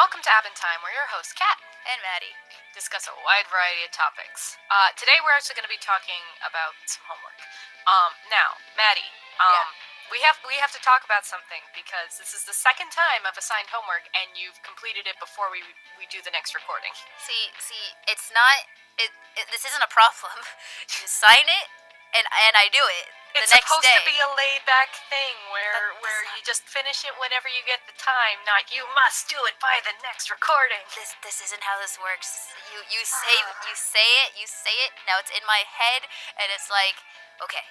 Welcome to App in Time, where your hosts, Kat and Maddie, discuss a wide variety of topics. Today we're actually going to be talking about some homework. Now, Maddie, we have to talk about something because this is the second time I've assigned homework and you've completed it before we do the next recording. See, it's not. This isn't a problem. You assign it, and I do it. It's supposed to be a laid-back thing where you just finish it whenever you get the time, not you must do it by the next recording. This isn't how this works. You say it. Now it's in my head, and it's like, okay,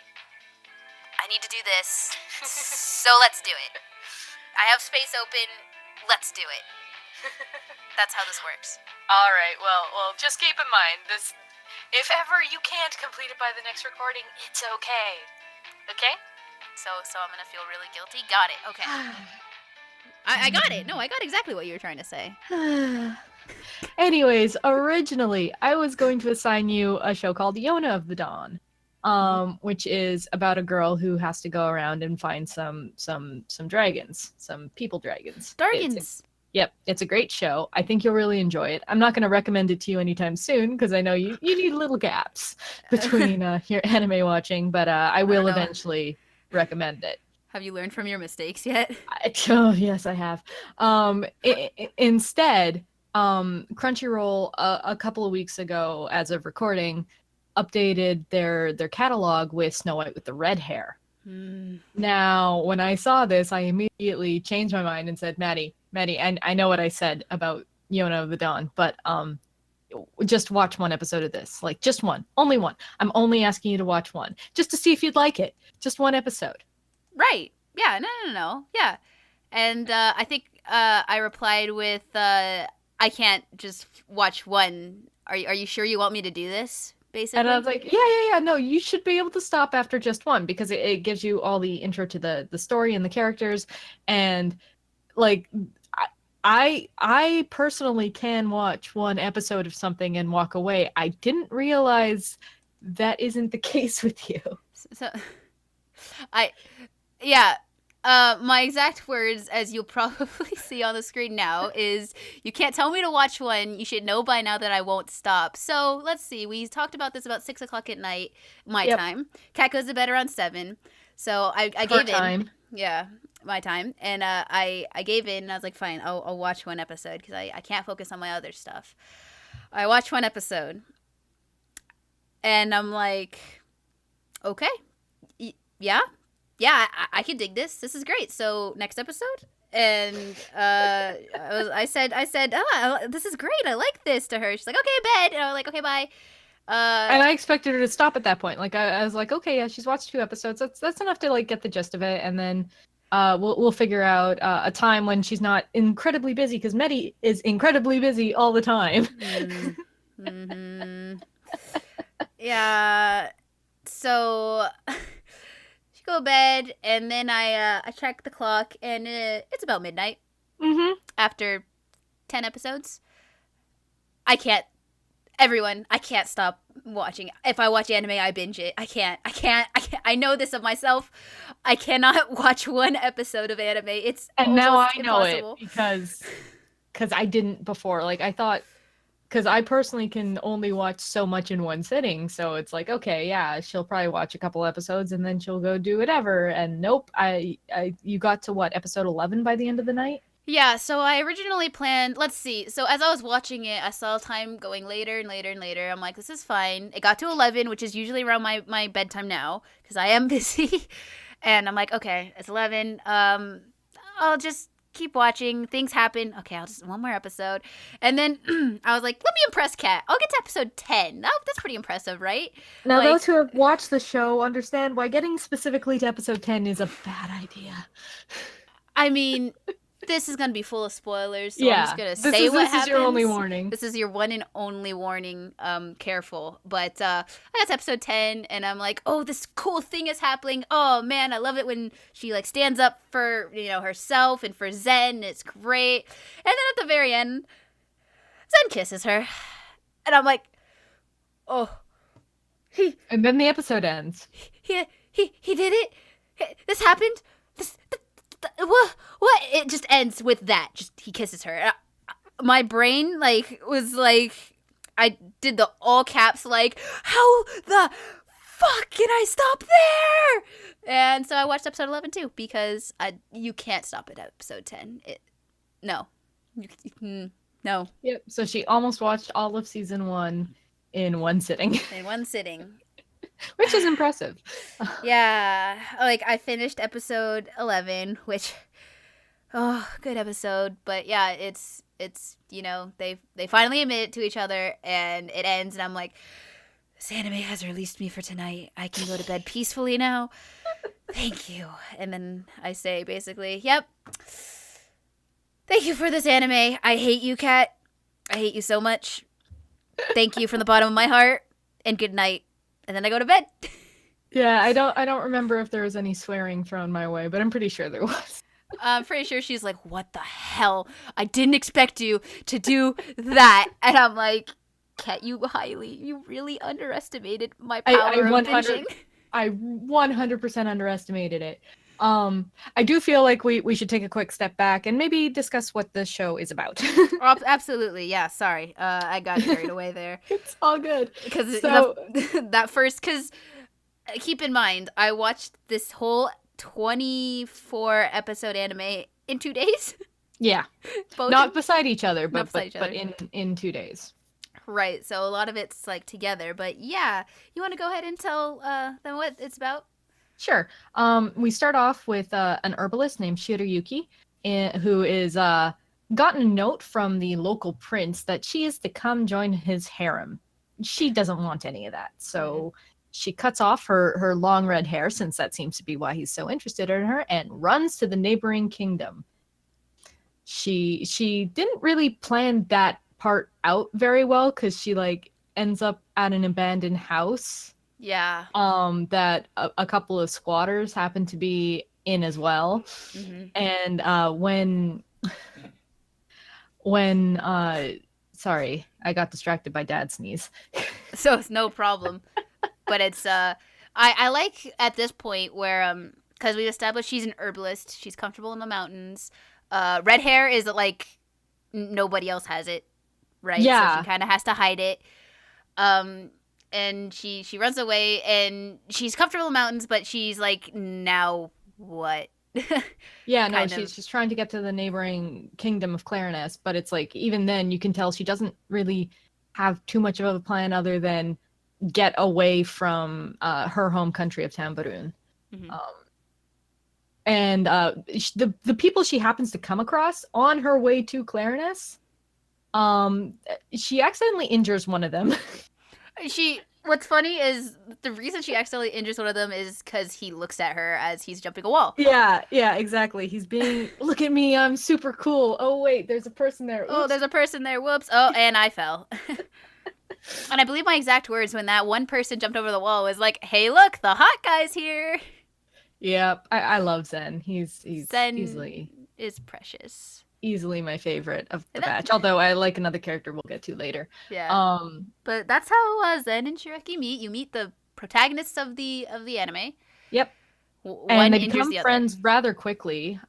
I need to do this, so let's do it. I have space open. Let's do it. That's how this works. All right. Well, just keep in mind this. If ever you can't complete it by the next recording, it's okay. Okay? So I'm gonna feel really guilty? Got it. Okay. I got it. No, I got exactly what you were trying to say. Anyways, originally, I was going to assign you a show called Yona of the Dawn, which is about a girl who has to go around and find some dragons, some people dragons. Dragons! Yep, it's a great show. I think you'll really enjoy it. I'm not going to recommend it to you anytime soon because I know you need little gaps between your anime watching, but I will eventually recommend it. Have you learned from your mistakes yet? Oh, yes, I have. Instead, Crunchyroll a couple of weeks ago, as of recording, updated their catalog with Snow White with the red hair. Now, when I saw this, I immediately changed my mind and said, Maddie, and I know what I said about Yona of the Dawn, but just watch one episode of this. Like, just one. Only one. I'm only asking you to watch one. Just to see if you'd like it. Just one episode. Right. Yeah, no. Yeah. And I think I replied with, I can't just watch one. Are you sure you want me to do this? Basically. And I was like, yeah, no, you should be able to stop after just one because it gives you all the intro to the story and the characters. And, like, I personally can watch one episode of something and walk away. I didn't realize that isn't the case with you. My exact words, as you'll probably see on the screen now, is you can't tell me to watch one. You should know by now that I won't stop. So let's see. We talked about this about 6 o'clock at night, my time. Kat goes to bed around 7. So I gave in. Yeah, my time. And I gave in. And I was like, fine, I'll watch one episode because I can't focus on my other stuff. I watched one episode. And I'm like, okay, yeah, I can dig this. This is great. So next episode, and I said, this is great. I like this to her. She's like, okay, bed. And I was like, okay, bye. And I expected her to stop at that point. Like I was like, okay, yeah, she's watched 2 episodes. That's enough to like get the gist of it, and then we'll figure out a time when she's not incredibly busy because Medi is incredibly busy all the time. Mm-hmm. Yeah. So. Go to bed, and then I check the clock, and it's about midnight. After 10 episodes. I can't stop watching. If I watch anime, I binge it. I can't. I know this of myself. I cannot watch one episode of anime. It's and now I know impossible. It because I didn't before. Like I thought. Because I personally can only watch so much in one sitting, so it's like, okay, yeah, she'll probably watch a couple episodes and then she'll go do whatever. And nope, you got to what, episode 11 by the end of the night? Yeah, so I originally planned, let's see, so as I was watching it, I saw time going later and later and later. I'm like, this is fine. It got to 11, which is usually around my bedtime now, because I am busy. And I'm like, okay, it's 11. I'll just keep watching. Things happen. Okay, I'll just one more episode. And then I was like, let me impress Kat. I'll get to episode 10. That's pretty impressive, right? Now, those who have watched the show understand why getting specifically to episode 10 is a bad idea. I mean, this is going to be full of spoilers, so I'm just going to say what happens. This is your only warning. This is your one and only warning. Careful. But I got to episode 10, and I'm like, oh, this cool thing is happening. Oh, man, I love it when she, like, stands up for, herself and for Zen. It's great. And then at the very end, Zen kisses her. And I'm like, oh. And then the episode ends. He did it? This happened? What? It just ends with that. Just he kisses her. my brain like was like I did the all caps like how the fuck can I stop there? And so I watched episode 11 too because you can't stop at episode 10. No. No. Yep. So she almost watched all of season 1 in one sitting. In one sitting. Which is impressive. Yeah. Like I finished episode 11, which good episode, but yeah, it's they finally admit it to each other and it ends and I'm like, this anime has released me for tonight. I can go to bed peacefully now. Thank you. And then I say basically, yep. Thank you for this anime. I hate you, Kat. I hate you so much. Thank you from the bottom of my heart. And good night. And then I go to bed. Yeah, I don't remember if there was any swearing thrown my way, but I'm pretty sure there was. I'm pretty sure she's like, what the hell? I didn't expect you to do that. And I'm like, Kat, you really underestimated my power of binging. I 100% underestimated it. I do feel like we should take a quick step back and maybe discuss what the show is about. Absolutely, yeah. Sorry, I got carried away there. It's all good. Because so... because keep in mind, I watched this whole 24 episode anime in 2 days. Yeah, not beside each other, but in 2 days. Right. So a lot of it's like together, but yeah, you want to go ahead and tell them what it's about? Sure. We start off with an herbalist named Shiroyuki, who is gotten a note from the local prince that she is to come join his harem. She doesn't want any of that, so she cuts off her long red hair, since that seems to be why he's so interested in her, and runs to the neighboring kingdom. She didn't really plan that part out very well, because she like ends up at an abandoned house. Yeah. That a couple of squatters happen to be in as well. And when sorry, I got distracted by Dad's sneeze. So it's no problem. But it's I like at this point where because we established she's an herbalist, she's comfortable in the mountains. Red hair is like nobody else has it, right? Yeah. So she kind of has to hide it. And she runs away and she's comfortable in the mountains, but she's like, now what? Yeah, no, she's trying to get to the neighboring kingdom of Clarinus, but it's like, even then you can tell she doesn't really have too much of a plan other than get away from her home country of Tambaroon. And the people she happens to come across on her way to Clarinus, she accidentally injures one of them. What's funny is the reason she accidentally injures one of them is because he looks at her as he's jumping a wall. Yeah, exactly. He's being, look at me, I'm super cool. Oh, wait, there's a person there. Oops. Oh, there's a person there. Whoops. Oh, and I fell. And I believe my exact words when that one person jumped over the wall was like, hey, look, the hot guy's here. Yeah, I love Zen. He's Zen easily is precious. Easily my favorite of the batch, although I like another character we'll get to later. Yeah. But that's how Zen and Shiraki meet. You meet the protagonists of the anime. Yep. And they become friends rather quickly,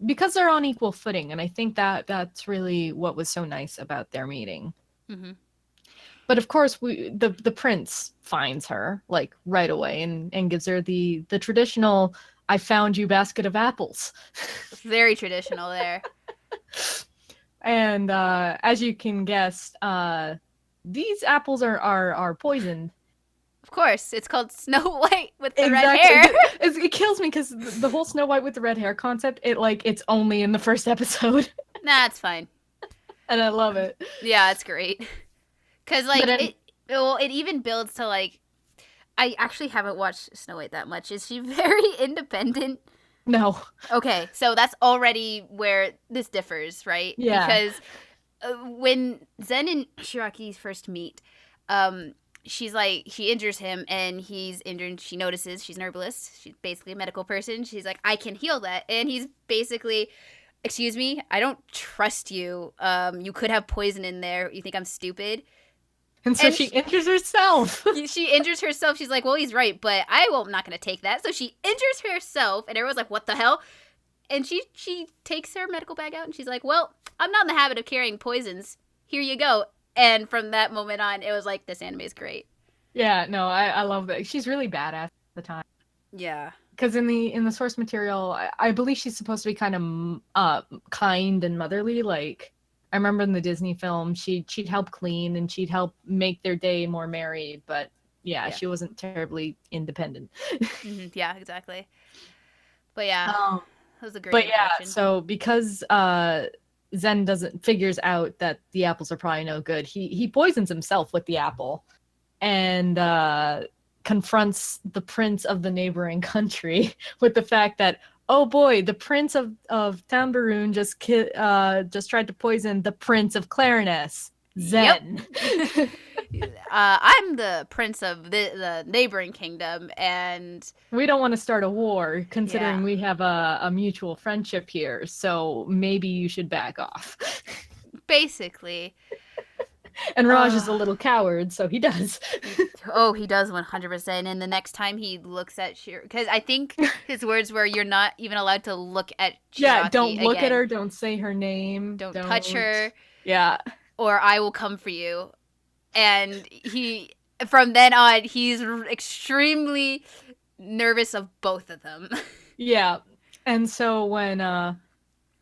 because they're on equal footing, and I think that's really what was so nice about their meeting. But of course, the prince finds her like right away and gives her the traditional "I found you" basket of apples. Very traditional there. And as you can guess, these apples are poisoned. Of course, it's called Snow White with the red hair. It kills me because the whole Snow White with the red hair concept, it's only in the first episode. Nah, it's fine. And I love it. Yeah, it's great. Because like it even builds to like, I actually haven't watched Snow White that much. Is she very independent? No. Okay, so that's already where this differs, right? Yeah. Because when Zen and Shiraki first meet, she's like, she injures him and he's injured. She notices she's an herbalist. She's basically a medical person. She's like, I can heal that. And he's basically, excuse me, I don't trust you. You could have poison in there. You think I'm stupid? And so she injures herself. She injures herself. She's like, well, he's right, but I'm not going to take that. So she injures herself, and everyone's like, what the hell? And she takes her medical bag out and she's like, well, I'm not in the habit of carrying poisons. Here you go. And from that moment on, it was like, this anime is great. Yeah, no, I love that. She's really badass at the time. Yeah. Because in the source material, I believe she's supposed to be kind of kind and motherly. Like, I remember in the Disney film, she'd help clean and she'd help make their day more merry. But yeah. She wasn't terribly independent. Mm-hmm. Yeah, exactly. But yeah, that was a great But introduction. yeah, so because Zen figures out that the apples are probably no good, he poisons himself with the apple and confronts the prince of the neighboring country with the fact that, oh boy, the prince of Tambaroon just tried to poison the prince of Clarinus, Zen. Yep. I'm the prince of the neighboring kingdom, and we don't want to start a war, considering we have a mutual friendship here, so maybe you should back off. Basically. And Raj is a little coward, so he does. He does 100%. And the next time he looks at Shiraki, because I think his words were, you're not even allowed to look at Shiraki Yeah, don't look again. at her, don't say her name. Don't touch her. Yeah. Or I will come for you. And from then on, he's extremely nervous of both of them. Yeah. And so when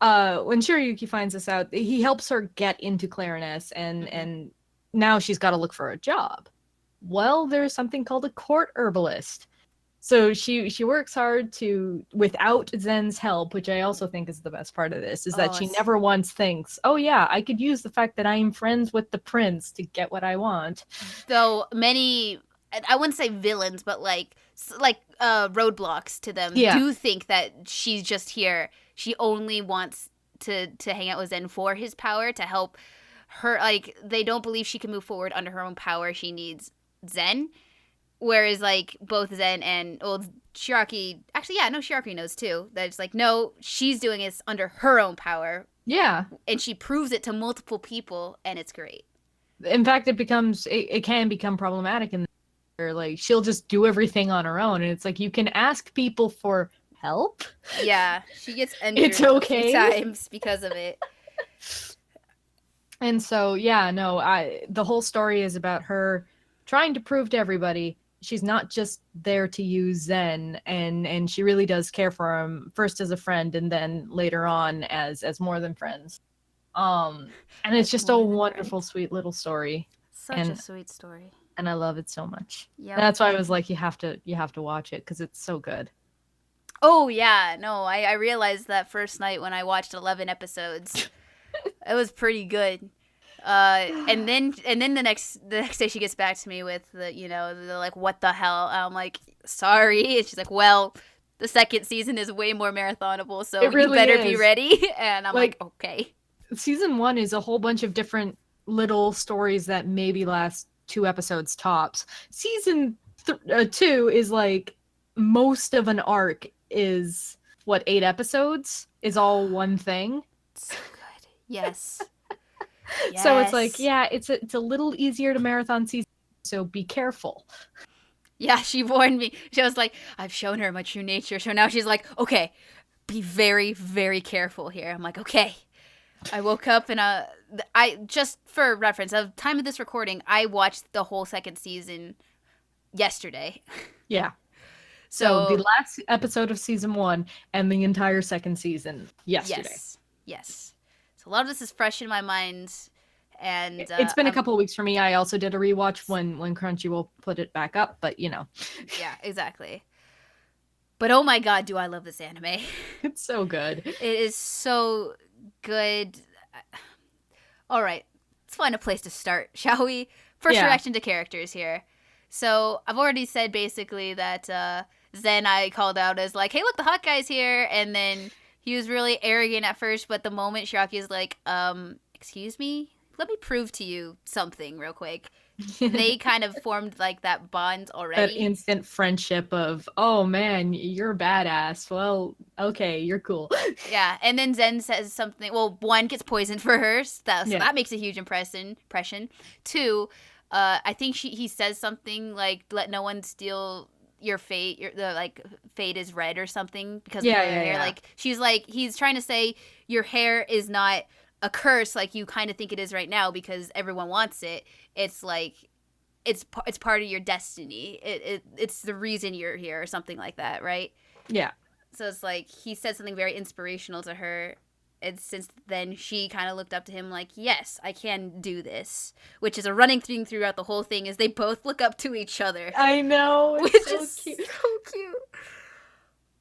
Shirayuki finds this out, he helps her get into Clarinus, and now she's got to look for a job. Well, there's something called a court herbalist. So she works hard without Zen's help, which I also think is the best part of this, is that she never once thinks, oh yeah, I could use the fact that I am friends with the prince to get what I want. Though many, I wouldn't say villains, but like roadblocks to them do think that she's just here. She only wants to hang out with Zen for his power, to help her. Like, they don't believe she can move forward under her own power. She needs Zen. Whereas, like, both Zen and Shiraki, Shiraki knows too, that it's like, no, she's doing this under her own power. Yeah. And she proves it to multiple people, and it's great. In fact, it can become problematic in the, like, she'll just do everything on her own, and it's like, you can ask people for help. Yeah, she gets injured it's okay. a few times because of it. And so, the whole story is about her trying to prove to everybody she's not just there to use Zen, and she really does care for him, first as a friend and then later on as more than friends. And it's just a wonderful, sweet little story. Such a sweet story. And I love it so much. Yeah. That's why I was like, you have to watch it, because it's so good. Oh yeah, no, I realized that first night when I watched 11 episodes. It was pretty good. And then the next day she gets back to me with the like, what the hell? I'm like, sorry. And she's like, well, the second season is way more marathonable, so you better be ready. And I'm like, okay. Season 1 is a whole bunch of different little stories that maybe last 2 episodes tops. Season 2 is like, most of an arc is 8 episodes is all one thing. So good. Yes. Yes. So it's like, it's a little easier to marathon season, so be careful. Yeah, she warned me. She was like, I've shown her my true nature. So now she's like, okay, be very, very careful here. I'm like, okay. I woke up and I just for reference, at the time of this recording, I watched the whole second season yesterday. Yeah. So the last episode of season 1 and the entire second season yesterday. Yes. So a lot of this is fresh in my mind, and it's been a couple of weeks for me. I also did a rewatch when Crunchyroll put it back up, but Yeah, exactly. But oh my god, do I love this anime. It's so good. It is so good. All right, let's find a place to start, shall we? First reaction to characters here. So I've already said basically that Zen I called out as like, hey, look, the hot guy's here. And then he was really arrogant at first, but the moment Shiraki is like, excuse me? Let me prove to you something real quick. They kind of formed like that bond already. That instant friendship of, oh man, you're a badass. Well, okay, you're cool. Yeah, and then Zen says something. Well, 1 gets poisoned for her, so that makes a huge impression. 2, I think he says something like, let no one steal your fate, the like fate is red or something because of Yeah, your hair. yeah. Like she's like he's trying to say your hair is not a curse like you kind of think it is right now because everyone wants it. It's like it's part of your destiny. It's the reason you're here or something like that, right? Yeah. So it's like he said something very inspirational to her. And since then, she kind of looked up to him like, yes, I can do this. Which is a running theme throughout the whole thing is they both look up to each other. I know. Which It's so is cute. so cute.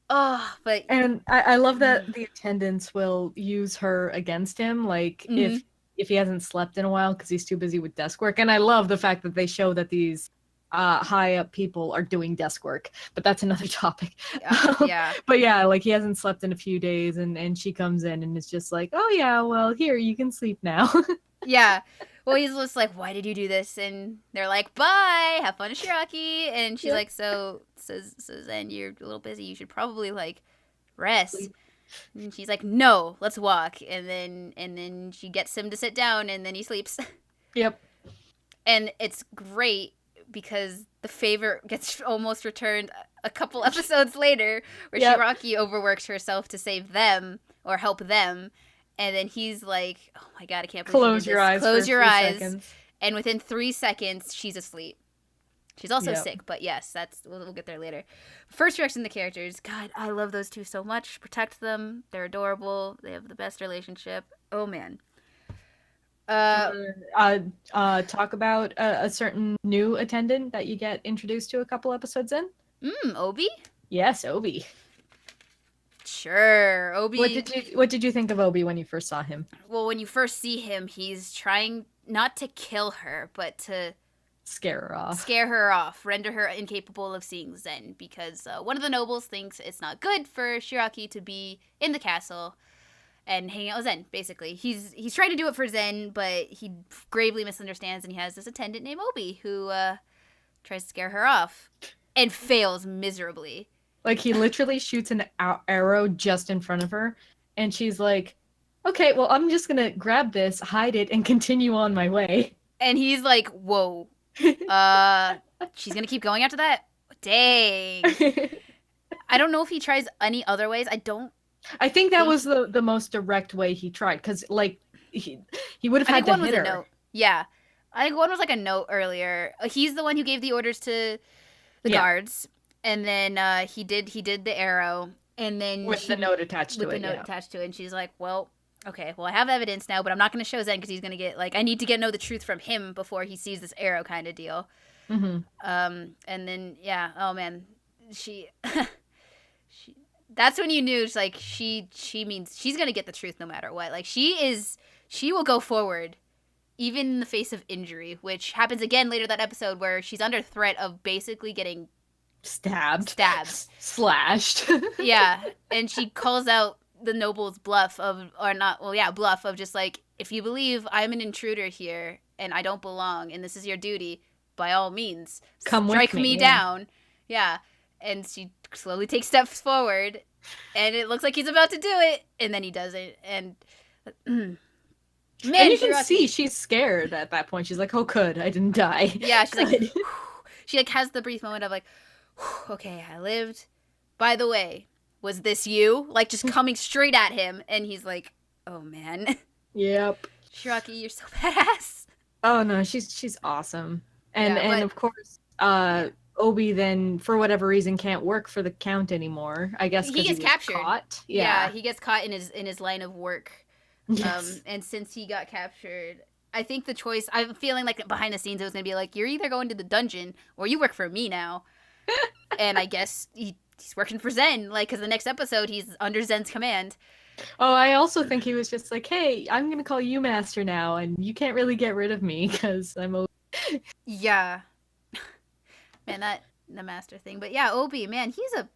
Oh, but... And I love that the attendants will use her against him, like if he hasn't slept in a while because he's too busy with desk work. And I love the fact that they show that these high up people are doing desk work, but that's another topic. Yeah. But yeah, like he hasn't slept in a few days, and she comes in and it's just like, oh yeah, well here you can sleep now. Yeah. Well, he's just like, why did you do this? And they're like, bye, have fun at Shiraki. And she's like, so Zen, you're a little busy. You should probably like rest. Sleep. And she's like, no, let's walk. And then she gets him to sit down, and then he sleeps. Yep. And it's great because the favor gets almost returned a couple episodes later, where Shiraki overworks herself to save them or help them. And then he's like, oh my god, I can't believe Close your eyes. Close your eyes. Seconds. And within 3 seconds, she's asleep. She's also sick, but yes, we'll get there later. First reaction to the characters. God, I love those two so much. Protect them. They're adorable. They have the best relationship. Oh, man. Talk about a certain new attendant that you get introduced to a couple episodes in. Obi? Yes, Obi. Sure, Obi. What did you think of Obi when you first saw him? Well, when you first see him, he's trying not to kill her, but to scare her off, render her incapable of seeing Zen, because one of the nobles thinks it's not good for Shiraki to be in the castle and hanging out with Zen. Basically, he's trying to do it for Zen, but he gravely misunderstands, and he has this attendant named Obi who tries to scare her off and fails miserably. Like, he literally shoots an arrow just in front of her, and she's like, okay, well, I'm just gonna grab this, hide it, and continue on my way. And he's like, whoa. She's gonna keep going after that? Dang. I don't know if he tries any other ways. I think that was the most direct way he tried, because, like, he would have had to hit her. Note. Yeah. I think one was like a note earlier. He's the one who gave the orders to the guards. And then he did the arrow, and then with the note attached to it. Attached to it, and she's like, "Well, okay, well I have evidence now, but I'm not going to show Zen because he's going to get like I need to know the truth from him before he sees this arrow kind of deal." Mm-hmm. And then oh man, she that's when you knew like she means she's going to get the truth no matter what. Like she will go forward. Even in the face of injury, which happens again later that episode where she's under threat of basically getting stabbed, slashed. Yeah, and she calls out the noble's bluff of just like, if you believe I'm an intruder here and I don't belong and this is your duty, by all means, strike me down. Yeah, and she slowly takes steps forward, and it looks like he's about to do it, and then he doesn't, and man, and you can see she's scared at that point. She's like, oh, good, I didn't die. Yeah, she's like, she like has the brief moment of like, okay, I lived. By the way, was this you? Like, just coming straight at him. And he's like, oh, man. Yep. Shiraki, you're so badass. Oh, no, she's awesome. And of course, Obi then, for whatever reason, can't work for the Count anymore. I guess because he gets captured. Caught. Yeah, he gets caught in his line of work. Yes. And since he got captured, I think the choice, I'm feeling like behind the scenes, it was going to be like, you're either going to the dungeon or you work for me now. And I guess he's working for Zen, like, because the next episode he's under Zen's command. Oh, I also think he was just like, hey, I'm gonna call you master now, and you can't really get rid of me because I'm Obi. Yeah, man, the master thing. But yeah, Obi, man, the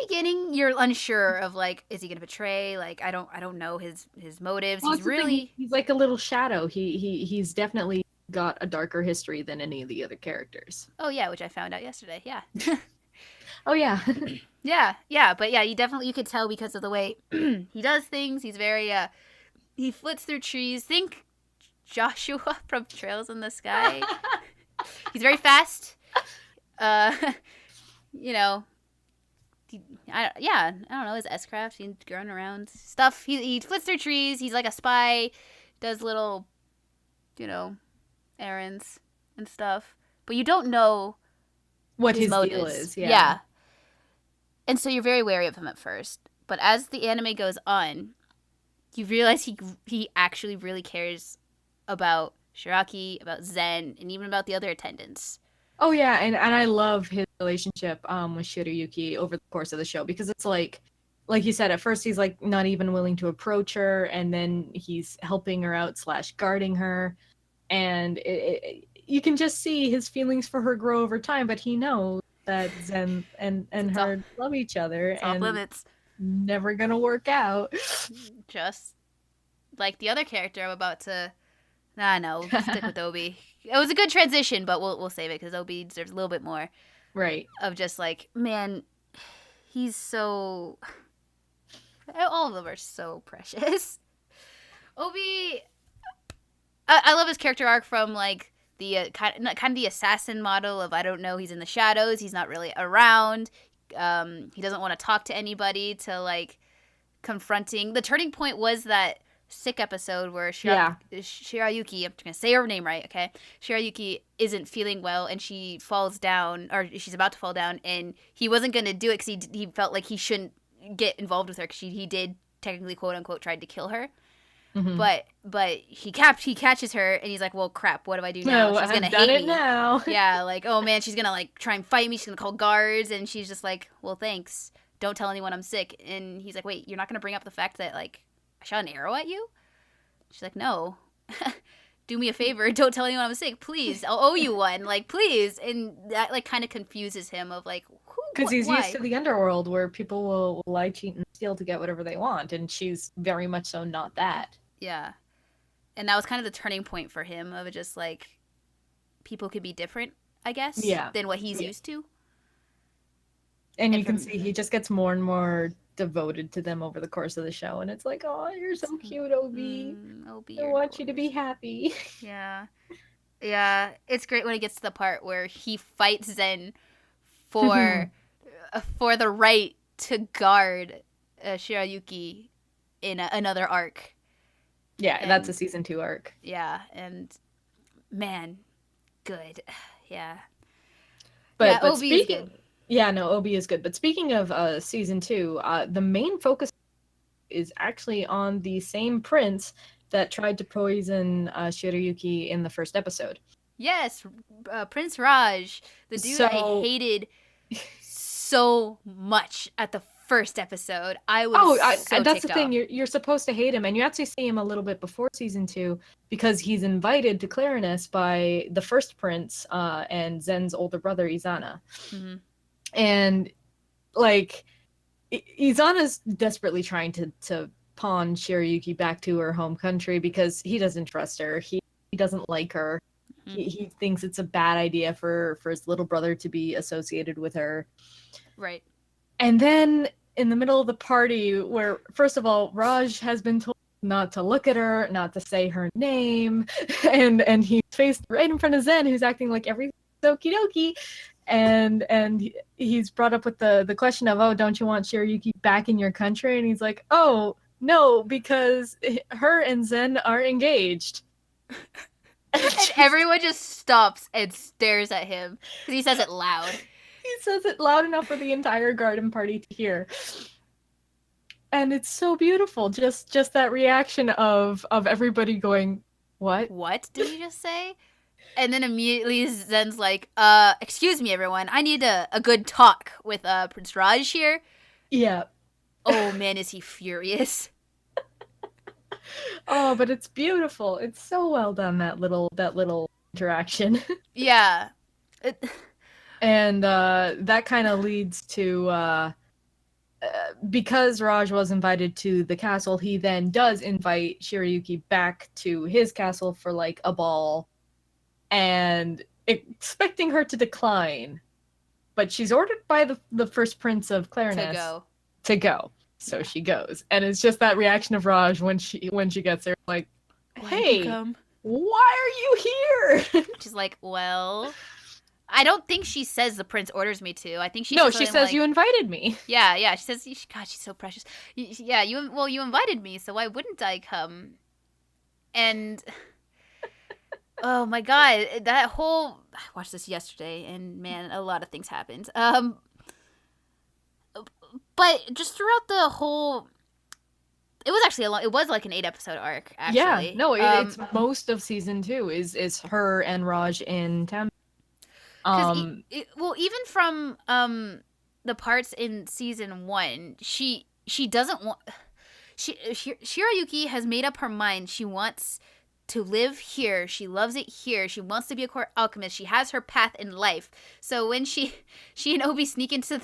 beginning you're unsure of like, is he gonna betray? Like, I don't know his motives. Well, he's like a little shadow. He's definitely got a darker history than any of the other characters. Oh yeah, which I found out yesterday. Yeah. Oh yeah. yeah, but yeah, you could tell because of the way he does things. He's very he flits through trees. Think Joshua from Trails in the Sky. He's very fast. you know, I don't know, his S-craft, he's going around stuff. He flits through trees. He's like a spy, does little, errands and stuff. But you don't know What his his motives. deal is, Yeah. And so you're very wary of him at first. But as the anime goes on, you realize he actually really cares about Shiraki, about Zen, and even about the other attendants. Oh yeah, and I love his relationship with Shiroyuki over the course of the show, because it's like you said, at first he's like not even willing to approach her, and then he's helping her out / guarding her, and you can just see his feelings for her grow over time. But he knows that Zen and her love each other, It's and off limits. Never gonna work out. Just like the other character I'm about to. No, we'll stick with Obi. It was a good transition, but we'll save it because Obi deserves a little bit more. Right. Of just like, man, he's so. All of them are so precious. Obi, I love his character arc from like the kind of the assassin model of, I don't know, he's in the shadows, he's not really around, he doesn't want to talk to anybody, to like confronting. The turning point was that sick episode where Shirayuki, I'm gonna say her name right, okay? Shirayuki isn't feeling well and she falls down, or she's about to fall down, and he wasn't gonna do it because he felt like he shouldn't get involved with her because he did technically, quote unquote, tried to kill her. Mm-hmm. But he catches her and he's like, well, crap, what do I do now? No, she's gonna I've done hate it me now. Yeah, like, oh man, she's gonna like try and fight me, she's gonna call guards, and she's just like, well, thanks, don't tell anyone I'm sick. And he's like, wait, you're not gonna bring up the fact that like I shot an arrow at you? She's like, no. Do me a favor, don't tell anyone I'm sick, please. I'll owe you one, like, please. And that like kind of confuses him of like, because he's why? used to the underworld where people will lie, cheat, and steal to get whatever they want, and she's very much so not that. Yeah. And that was kind of the turning point for him, of just like, people could be different, I guess, than what he's used to. And you can see he just gets more and more devoted to them over the course of the show, and it's like, oh, you're so cute, Obi. Obi, I want you to be happy. Yeah. It's great when it gets to the part where he fights Zen for the right to guard Shirayuki in another arc. Yeah, and that's a season 2 arc. Yeah, and man, good. Yeah. But Obi is good. Yeah, no, Obi is good. But speaking of season 2, the main focus is actually on the same prince that tried to poison Shiroyuki in the first episode. Yes, Prince Raj, the dude I hated so much at the first episode. I was that's the thing. off. You're supposed to hate him, and you actually see him a little bit before season 2 because he's invited to Clarinus by the first prince and Zen's older brother Izana. Mm-hmm. And like, Izana's desperately trying to pawn Shiroyuki back to her home country because he doesn't trust her. He doesn't like her. Mm-hmm. He thinks it's a bad idea for his little brother to be associated with her. Right. And then in the middle of the party, where first of all, Raj has been told not to look at her, not to say her name, and he's faced right in front of Zen, who's acting like everything's okie dokie. And he's brought up with the question of, oh, don't you want Shiroyuki back in your country? And he's like, oh, no, because her and Zen are engaged. And everyone just stops and stares at him because he says it loud. He says it loud enough for the entire garden party to hear. And it's so beautiful. Just that reaction of everybody going, what? What did you just say? And then immediately Zen's like, excuse me, everyone. I need a good talk with Prince Raj here. Yeah. Oh, man, is he furious. Oh, but it's beautiful. It's so well done, that little interaction. Yeah. And that kind of leads to, because Raj was invited to the castle, he then does invite Shiroyuki back to his castle for like a ball, and expecting her to decline. But she's ordered by the first prince of Clarinus to go. So she goes. And it's just that reaction of Raj when she gets there, like, hey, why are you here? She's like, well, I don't think she says the prince orders me to. I think she No, says she something says like, you invited me. yeah. She says, God, she's so precious. Yeah, you invited me, so why wouldn't I come? And oh my God, that whole I watched this yesterday, and man, a lot of things happened. But just throughout the whole, it was actually a long. It was like an 8 episode arc, Yeah, actually. no, it's most of season 2 is her and Raj in Tam. Because well, even from the parts in season 1, she doesn't want. Shirayuki has made up her mind. She wants to live here. She loves it here. She wants to be a court alchemist. She has her path in life. So when she and Obi sneak into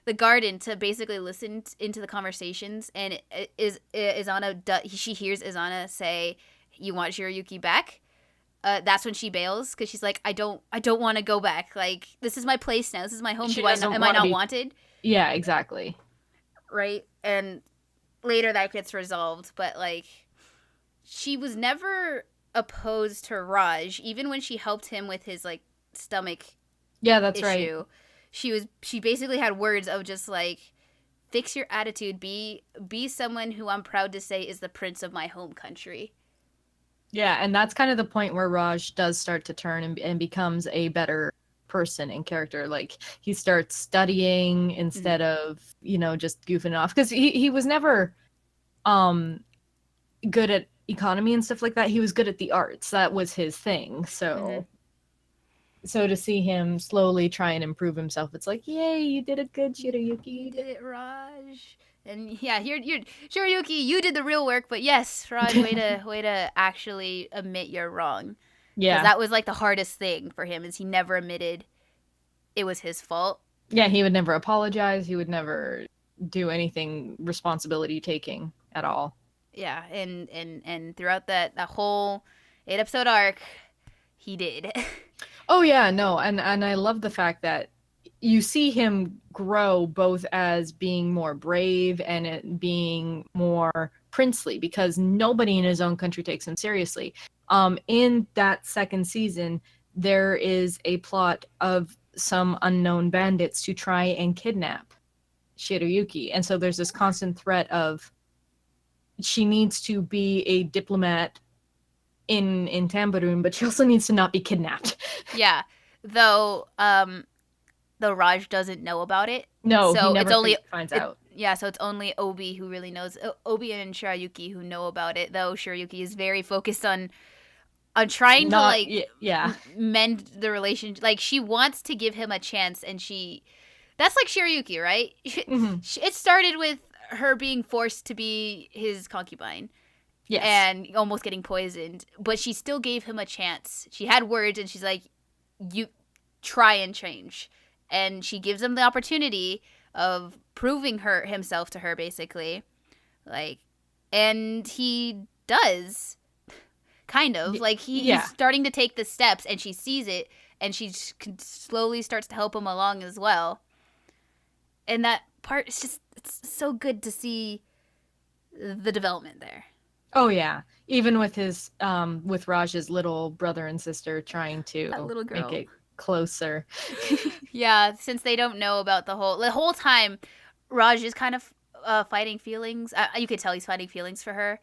the garden to basically listen into the conversations, and she hears Izana say, "You want Shirayuki back?" That's when she bails because she's like, I don't want to go back. Like, this is my place now. This is my home. Am I not wanted? Yeah, exactly. Right. And later that gets resolved, but like, she was never opposed to Raj, even when she helped him with his like stomach. Yeah, that's issue. Right. She basically had words of just like, fix your attitude. Be someone who I'm proud to say is the prince of my home country. Yeah, and that's kind of the point where Raj does start to turn and becomes a better person and character. Like, he starts studying instead of, just goofing off. Because he was never good at economy and stuff like that. He was good at the arts. That was his thing. So to see him slowly try and improve himself, it's like, yay, you did it good, Shirayuki. You did it, Raj. And yeah, you're Shirayuki, you did the real work, but yes, Raj, way to actually admit you're wrong. Yeah. Because that was like the hardest thing for him, is he never admitted it was his fault. Yeah, he would never apologize. He would never do anything responsibility taking at all. Yeah, and throughout that whole 8 episode arc, he did. Oh yeah, no, and I love the fact that you see him grow both as being more brave and it being more princely, because nobody in his own country takes him seriously. In that second season, there is a plot of some unknown bandits to try and kidnap Shirayuki, and so there's this constant threat of she needs to be a diplomat in Tambaroon, but she also needs to not be kidnapped. Yeah, though Raj doesn't know about it. No, so he never it's only finds out. Yeah, so it's only Obi who really knows. Obi and Shirayuki who know about it. Though Shirayuki is very focused on trying to like mend the relationship. Like, she wants to give him a chance, and that's like Shirayuki, right? Mm-hmm. It started with her being forced to be his concubine. Yes. And almost getting poisoned, but she still gave him a chance. She had words, and she's like, you try and change. And she gives him the opportunity of proving himself to her, basically. Like, and he does, kind of. Like, he's starting to take the steps, and she sees it, and she slowly starts to help him along as well. And that part is just, it's so good to see the development there. Oh yeah, even with his with Raj's little brother and sister trying to make it closer. Yeah, since they don't know about the whole time, Raj is kind of fighting feelings. You could tell he's fighting feelings for her.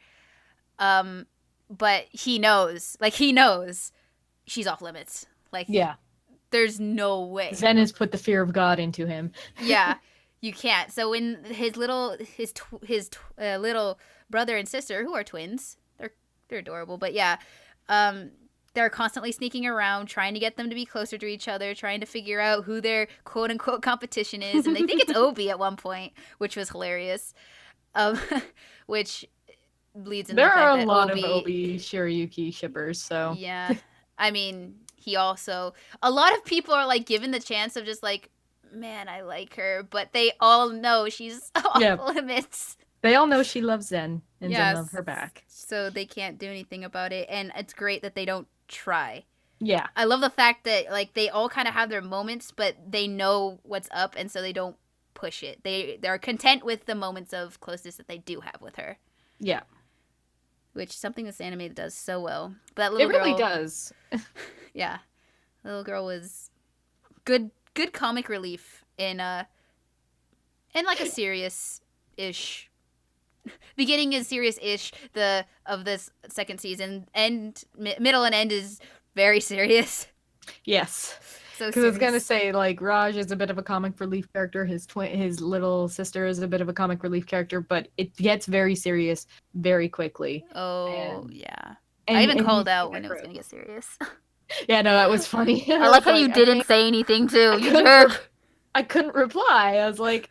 But he knows she's off limits. Like, yeah, there's no way. Zen has put the fear of God into him. Yeah, you can't. So when his little brother and sister, who are twins, they're adorable, but yeah, they're constantly sneaking around, trying to get them to be closer to each other, trying to figure out who their quote unquote competition is, and they think it's Obi at one point, which was hilarious. Which leads into there the fact are that a lot of Obi Shirayuki shippers, so yeah. I mean, he also, a lot of people are like given the chance of just like, man, I like her, but they all know she's off limits. They all know she loves Zen, and Zen loves her back. So they can't do anything about it, and it's great that they don't try. Yeah. I love the fact that like they all kind of have their moments, but they know what's up, and so they don't push it. They're content with the moments of closeness that they do have with her. Yeah. Which is something this anime does so well. But that little girl, really does. Yeah. The little girl was good comic relief in like a serious-ish. Beginning is serious-ish. Of this second season, middle and end is very serious. Yes. So because I was gonna say, like, Raj is a bit of a comic relief character. His little sister is a bit of a comic relief character, but it gets very serious very quickly. Oh, yeah. And, I even and called he's out when it was gonna get serious. Yeah, no, that was funny. I like how you didn't say anything too. You jerk. I couldn't reply. I was like,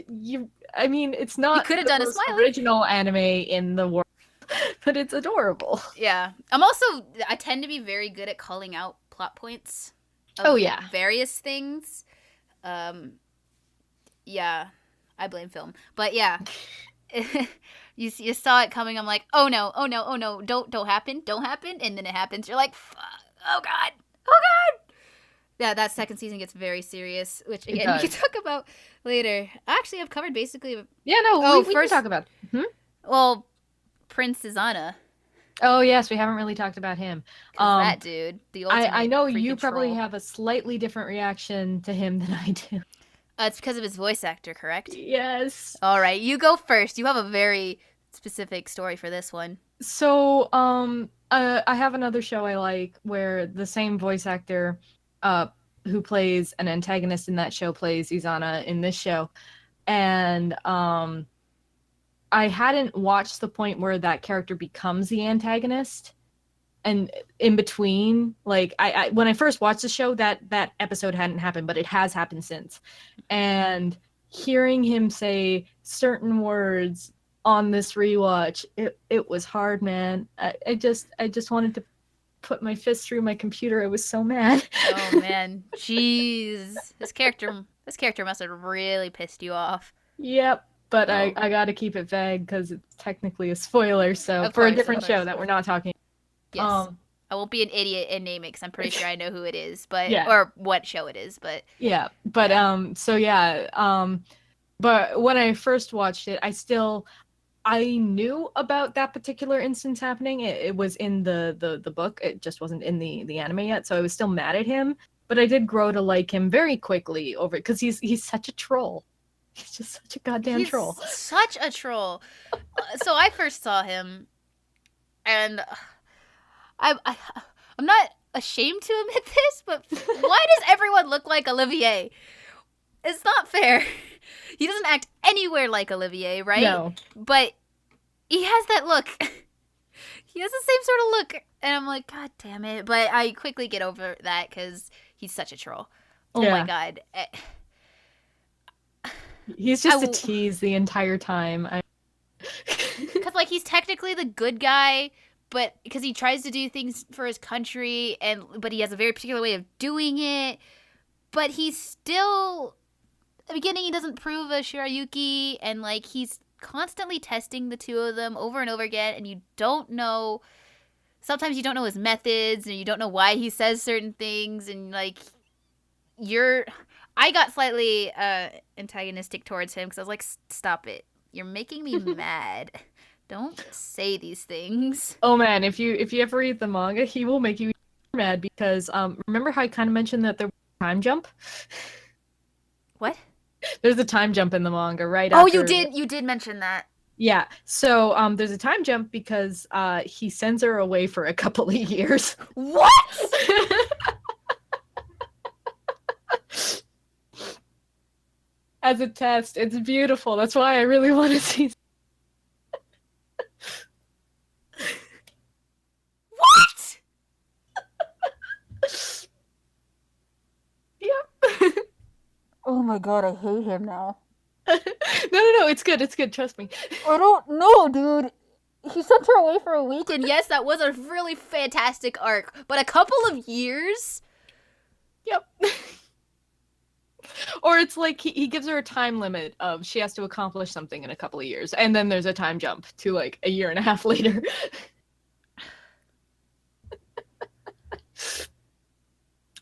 you. I mean, it's not. You could have done a most smiley. original anime in the world, but it's adorable. Yeah, I tend to be very good at calling out plot points. Oh yeah, various things. Yeah, I blame film, but yeah, you saw it coming. I'm like, oh no, don't happen, and then it happens. You're like, fuck, oh god. Yeah, that second season gets very serious, which again we can talk about later. Actually, I've covered basically. Yeah, no, we can talk about. Well, Prince Susanna. Oh yes, we haven't really talked about him. That dude, the ultimate I know you probably troll. have a slightly different reaction to him than I do. It's because of his voice actor, correct? Yes. All right, you go first. You have a very specific story for this one. So, I have another show I like where the same voice actor, who plays an antagonist in that show plays Izana in this show, and I hadn't watched the point where that character becomes the antagonist, and in between, like I when I first watched the show, that episode hadn't happened, but it has happened since, and hearing him say certain words on this rewatch, it was hard, man. I just wanted to put my fist through my computer. I was so mad. Oh man, jeez, this character must have really pissed you off. Yep. But I got to keep it vague because it's technically a spoiler. So for a different show that we're not talking. Yes. I won't be an idiot and name it because I'm pretty sure I know who it is, but yeah. or what show it is, but yeah. But but when I first watched it, I knew about that particular instance happening. It was in the book. It just wasn't in the anime yet, so I was still mad at him. But I did grow to like him very quickly over it because he's such a troll. He's just such a goddamn troll. Such a troll. So I first saw him, and I'm not ashamed to admit this, but why does everyone look like Olivier? It's not fair. He doesn't act anywhere like Olivier, right? No. But he has that look. He has the same sort of look, and I'm like, God damn it! But I quickly get over that because he's such a troll. Oh my god. He's just a tease the entire time. Because, like, he's technically the good guy, but because he tries to do things for his country, but he has a very particular way of doing it. But he's still, at the beginning, he doesn't prove a Shirayuki, and, like, he's constantly testing the two of them over and over again, and you don't know, sometimes you don't know his methods, and you don't know why he says certain things, and, like, I got slightly antagonistic towards him because I was like, stop it. You're making me mad. Don't say these things. Oh man, if you ever read the manga, he will make you mad because remember how I kind of mentioned that there was a time jump? What? There's a time jump in the manga, right? Oh, you did mention that. Yeah. So there's a time jump because he sends her away for a couple of years. What? As a test. It's beautiful. That's why I really want to see. What? Yep. Oh my god, I hate him now. No, it's good. It's good. Trust me. I don't know, dude. He sent her away for a week, and yes, that was a really fantastic arc. But a couple of years? Yep. Or it's like he gives her a time limit of she has to accomplish something in a couple of years, and then there's a time jump to like a year and a half later.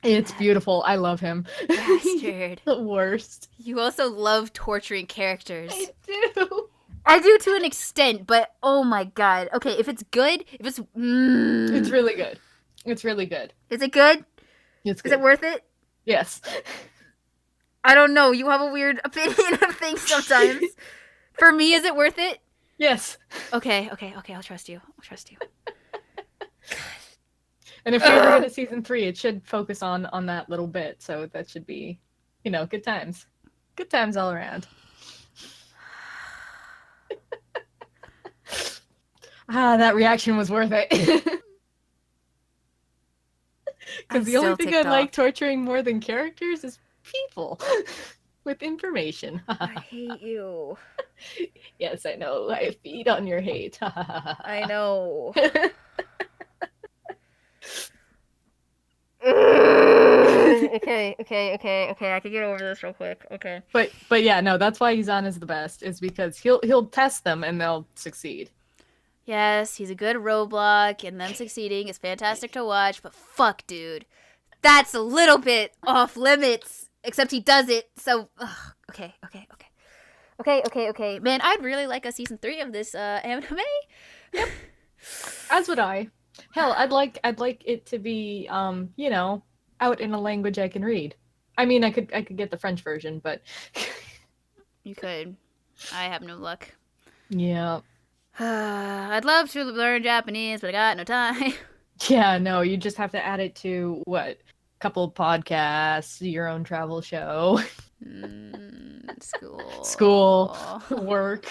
It's beautiful. I love him. Bastard. The worst. You also love torturing characters. I do. I do to an extent, but oh my god. Okay, if it's good, It's really good. It's really good. Is it good? It's good. Is it worth it? Yes. I don't know. You have a weird opinion of things sometimes. For me, is it worth it? Yes. Okay. I'll trust you. And if we ever get a season 3, it should focus on that little bit. So that should be, good times. Good times all around. That reaction was worth it. Because the only thing I like torturing more than characters is people with information. I hate you. Yes, I know. I feed on your hate. I know. Okay. I can get over this real quick. Okay. But yeah, no, that's why Izan is the best. Is because he'll test them and they'll succeed. Yes, he's a good roadblock, and them succeeding is fantastic to watch. But fuck, dude, that's a little bit off limits. Except he does it. So okay. Man, I'd really like a season 3 of this anime. Yep. As would I. Hell, I'd like it to be out in a language I can read. I mean, I could get the French version, but You could. I have no luck. Yeah. I'd love to learn Japanese, but I got no time. Yeah, no, you just have to add it to what? Couple podcasts, your own travel show. School, work.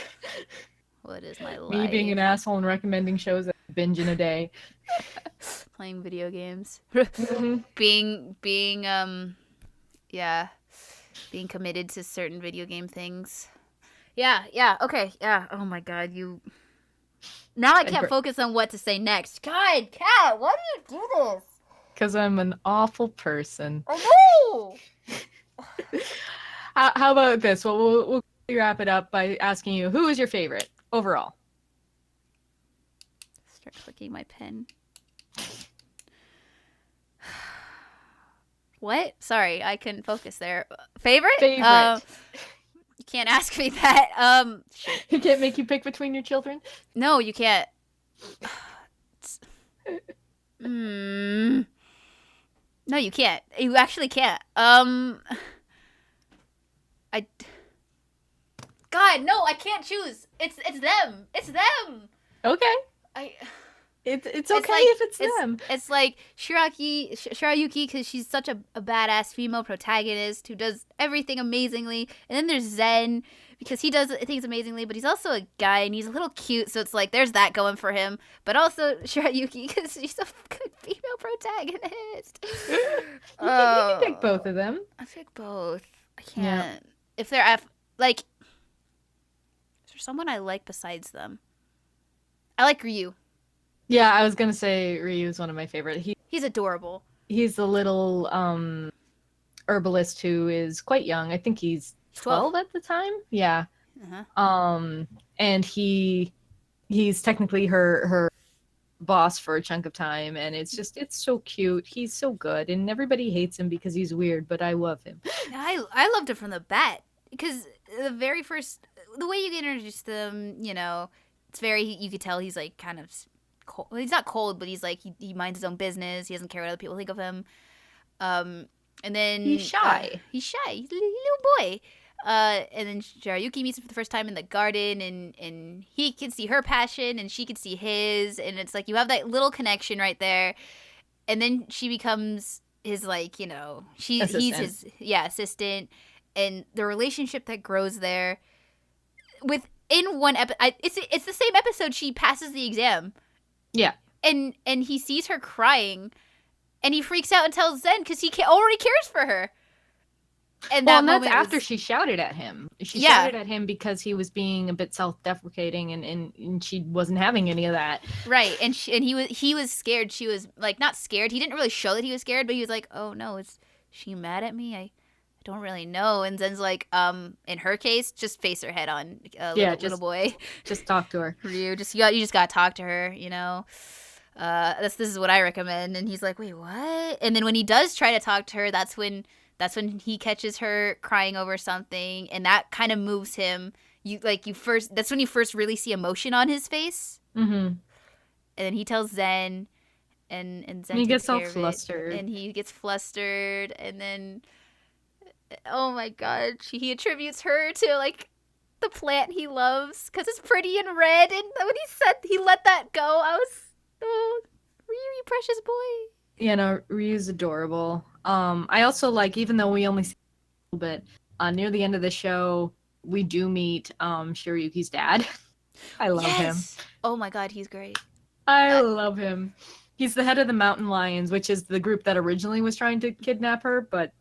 What is my life? Me being an asshole and recommending shows that I binge in a day. Playing video games. Mm-hmm. Being being committed to certain video game things. Okay. Oh my god, now I can't focus on what to say next. God, Kat, why do you do this? Because I'm an awful person. I know! How about this? Well, we'll wrap it up by asking you, who is your favorite overall? Start clicking my pen. What? Sorry, I couldn't focus there. Favorite? You can't ask me that. Shit. You can't make you pick between your children? No, you can't. No, you can't. You actually can't. God, no, I can't choose. It's them. It's them. Okay. It's okay if it's them. It's like Shirayuki, because she's such a badass female protagonist who does everything amazingly. And then there's Zen, because he does things amazingly, but he's also a guy and he's a little cute, so it's like there's that going for him. But also Shirayuki, because she's a good female protagonist. You can pick both of them. I pick both. I can't. Yeah. If they're like, is there someone I like besides them? I like Ryu. Yeah, I was gonna say Ryu is one of my favorite. He's adorable. He's the little herbalist who is quite young. I think he's 12 at the time. Yeah. Uh-huh. And he's technically her boss for a chunk of time, and it's so cute. He's so good, and everybody hates him because he's weird, but I love him. I loved him from the bat, because the very first, the way you introduce them, it's very, you could tell he's like kind of cold. Well, he's not cold, but he's like, he minds his own business. He doesn't care what other people think of him. And then he's shy. He's a little boy. And then Shirayuki meets him for the first time in the garden, and he can see her passion, and she can see his, and it's like you have that little connection right there. And then she becomes his, like, he's his assistant, and the relationship that grows there. Within one episode, it's the same episode she passes the exam. Yeah. And he sees her crying, and he freaks out and tells Zen because he already cares for her. And that's after she shouted at him. She shouted at him because he was being a bit self-deprecating, and she wasn't having any of that. Right, and he was scared. She was like, not scared. He didn't really show that he was scared, but he was like, "Oh no, is she mad at me? I don't really know." And Zen's like, in her case, just face her head on, little boy. Just talk to her. You just gotta talk to her. This is what I recommend. And he's like, "Wait, what?" And then when he does try to talk to her, that's when he catches her crying over something, and that kind of moves him. That's when you first really see emotion on his face. Mm-hmm. And then he tells Zen, and Zen He takes gets all care of flustered. it, and he gets flustered, and then oh my god, he attributes her to like the plant he loves because it's pretty and red. And when he said he let that go, I was oh, Riri, precious boy. Yeah, no, Ryu's adorable. I also like, even though we only see a little bit, near the end of the show, we do meet Shiryuki's dad. I love him. Oh my god, he's great. I love him. He's the head of the Mountain Lions, which is the group that originally was trying to kidnap her, but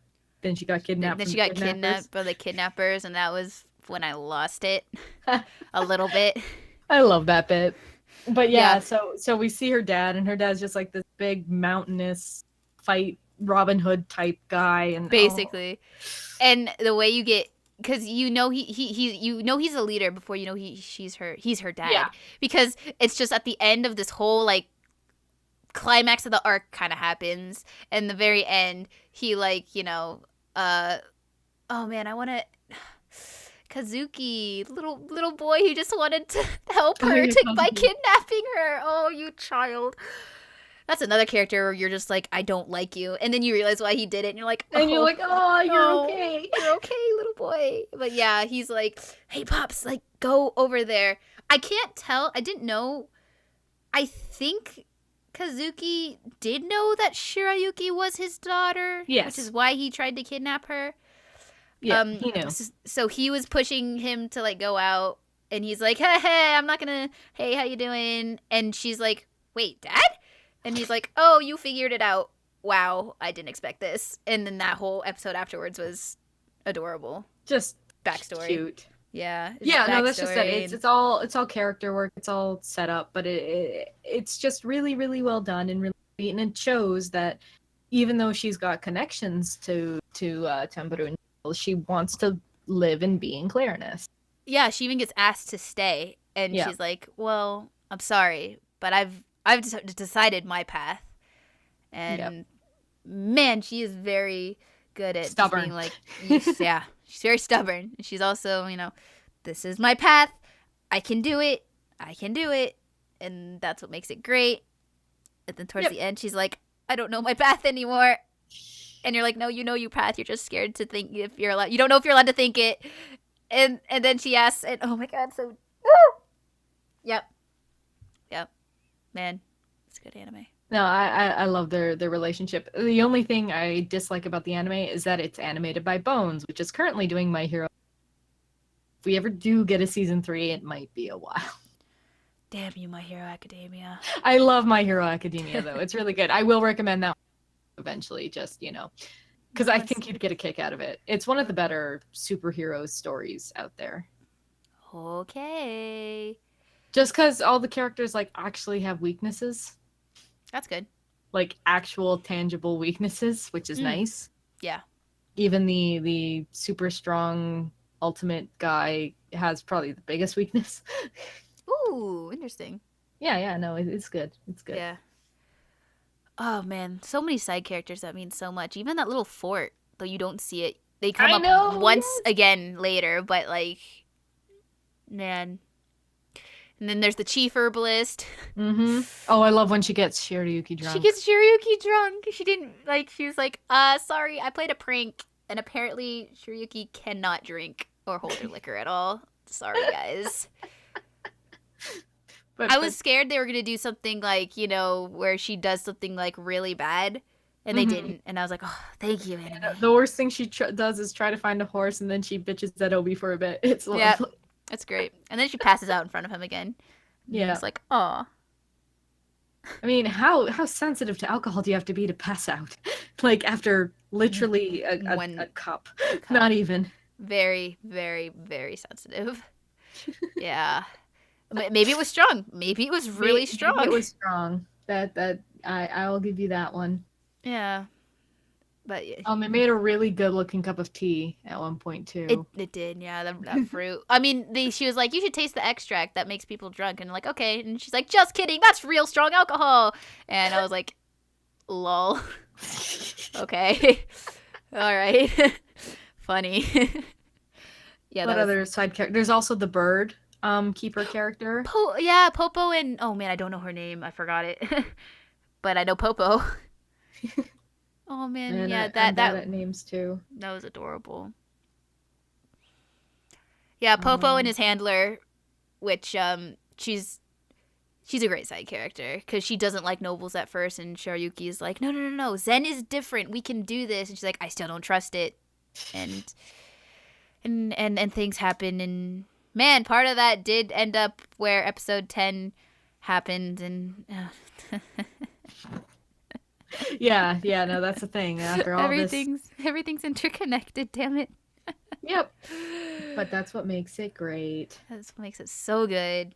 then she got kidnapped. Then she got kidnapped by the kidnappers, and that was when I lost it a little bit. I love that bit. But yeah, so we see her dad, and her dad's just like this big mountainous fight Robin Hood type guy, and basically, and the way you get, because you know he's a leader before you know he's her dad, because it's just at the end of this whole like climax of the arc kind of happens, and the very end he like oh man, I want to. Kazuki, little boy who just wanted to help her by kidnapping her. Oh, you child. That's another character where you're just like, I don't like you. And then you realize why he did it. And you're like, oh, you're okay. You're okay, little boy. But yeah, he's like, hey, Pops, like, go over there. I can't tell. I didn't know. I think Kazuki did know that Shirayuki was his daughter. Yes. Which is why he tried to kidnap her. Yeah, he knew. So he was pushing him to like go out, and he's like, hey, I'm not gonna, hey, how you doing? And she's like, wait, Dad? And he's like, oh, you figured it out. Wow, I didn't expect this. And then that whole episode afterwards was adorable. Just backstory. Cute. Yeah. No, that's just it. It's all character work. It's all set up, but it's just really, really well done, and really, and it shows that even though she's got connections to Tamburu, she wants to live and be in Clarinus. Yeah, she even gets asked to stay, and she's like, well, I'm sorry, but I've decided my path. And man, she is very good at stubborn. Being like, yeah, she's very stubborn. She's also, this is my path. I can do it. And that's what makes it great. And then towards the end, she's like, I don't know my path anymore. And you're like, no, you know your path. You're just scared to think if you're allowed. You don't know if you're allowed to think it. And then she asks, and oh my god, so Yep. Man, it's good anime. No, I love their relationship. The only thing I dislike about the anime is that it's animated by Bones, which is currently doing My Hero. If we ever do get a season 3, it might be a while. Damn you, My Hero Academia. I love My Hero Academia, though. It's really good. I will recommend that eventually, just, because I think you'd get a kick out of it. It's one of the better superhero stories out there. Okay. Just because all the characters, like, actually have weaknesses. That's good. Like, actual, tangible weaknesses, which is nice. Yeah. Even the super strong ultimate guy has probably the biggest weakness. Ooh, interesting. Yeah, no, it's good. It's good. Yeah. Oh man, so many side characters that mean so much. Even that little fort, though you don't see it, they come up once again later. But like, man. And then there's the chief herbalist. Mm-hmm. Oh, I love when she gets Shiryuki drunk. She gets Shiryuki drunk. She didn't like. She was like, sorry, I played a prank, and apparently Shiryuki cannot drink or hold her liquor at all. Sorry, guys. I was scared they were gonna do something like, where she does something like really bad, and they didn't. And I was like, oh, thank you, anime. The worst thing she does is try to find a horse, and then she bitches at Obi for a bit. It's lovely. That's great. And then she passes out in front of him again. Yeah, it's like, aw. I mean, how sensitive to alcohol do you have to be to pass out? Like after literally a cup, not even. Very, very, very sensitive. Yeah. Maybe it was strong. Maybe it was really strong. Maybe it was strong. That I'll give you that one. Yeah. But it made a really good looking cup of tea at one point too. It did, yeah. That fruit. I mean, she was like, "You should taste the extract that makes people drunk," and I'm like, okay. And she's like, "Just kidding. That's real strong alcohol." And I was like, "Lol." Okay. All right. Funny. Yeah. What other side character? There's also the bird keeper character. Popo and oh man, I don't know her name. I forgot it. but I know Popo. Oh man, And yeah, I'm that bad at names too. that was adorable. Yeah, Popo and his handler, which she's a great side character because she doesn't like nobles at first, and Shiryuki's like, no, Zen is different. We can do this, and she's like, I still don't trust it, and things happen, and man, part of that did end up where episode 10 happened, and Yeah, no, that's the thing. After all everything's interconnected. Damn it. Yep. But that's what makes it great. That's what makes it so good.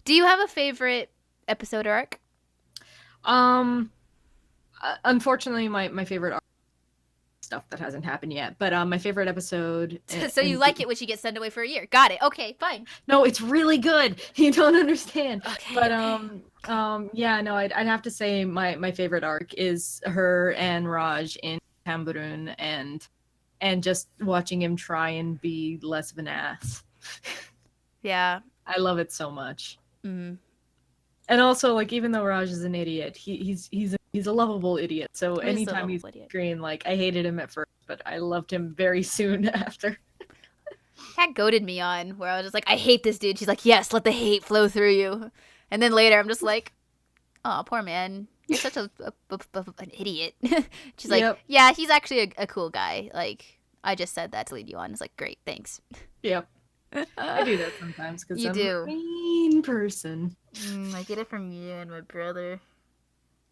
Do you have a favorite episode or arc? Unfortunately, my favorite arc stuff that hasn't happened yet. But my favorite episode. So you like it when she gets sent away for a year? Got it. Okay, fine. No, it's really good. You don't understand. Okay. But yeah, no, I'd have to say my favorite arc is her and Raj in Tamburun and just watching him try and be less of an ass. Yeah. I love it so much. Mm. And also, like, even though Raj is an idiot, he's a lovable idiot. So anytime he's on screen, like, I hated him at first, but I loved him very soon after. That goaded me on, where I was just like, I hate this dude. She's like, yes, let the hate flow through you. And then later, I'm just like, oh, poor man. You're such an idiot. She's like, Yep. Yeah, he's actually a cool guy. Like, I just said that to lead you on. It's like, great, thanks. Yep. I do that sometimes because I'm do. a mean person. I get it from you and my brother.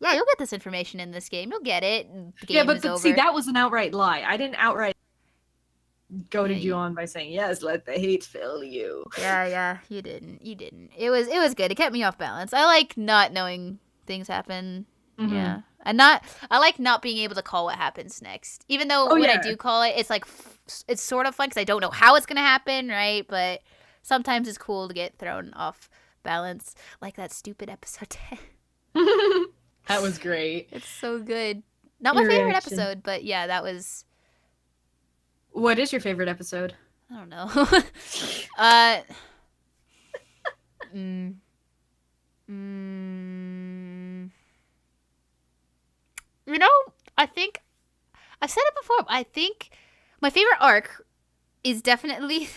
Yeah, you'll get this information in this game. You'll get it. The game But is over. see, that was an outright lie. I didn't outright goaded Yeah, you on by saying, yes, let the hate fill you. Yeah, you didn't. It was good. It kept me off balance. I like not knowing things happen. Mhm. Yeah. I like not being able to call what happens next. Even though when I do call it, it's like it's sort of fun because I don't know how it's gonna happen, right? But sometimes it's cool to get thrown off balance, like that stupid episode 10. That was great. It's so good. Not my Your favorite reaction. episode, but yeah, that was. What is your favorite episode? I don't know. You know, I think I've said it before. I think my favorite arc is definitely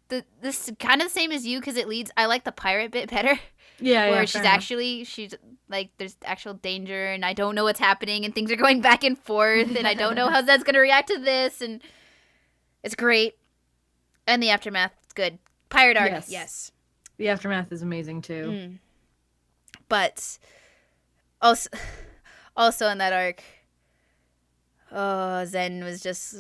this kind of the same as you because it leads. I like the pirate bit better. Yeah, Where yeah, she's like there's actual danger and I don't know what's happening and things are going back and forth and I don't know how Zed's gonna react to this and it's great. And the aftermath, it's good. Pirate arc, yes. The aftermath is amazing too. But also in that arc, Zen was just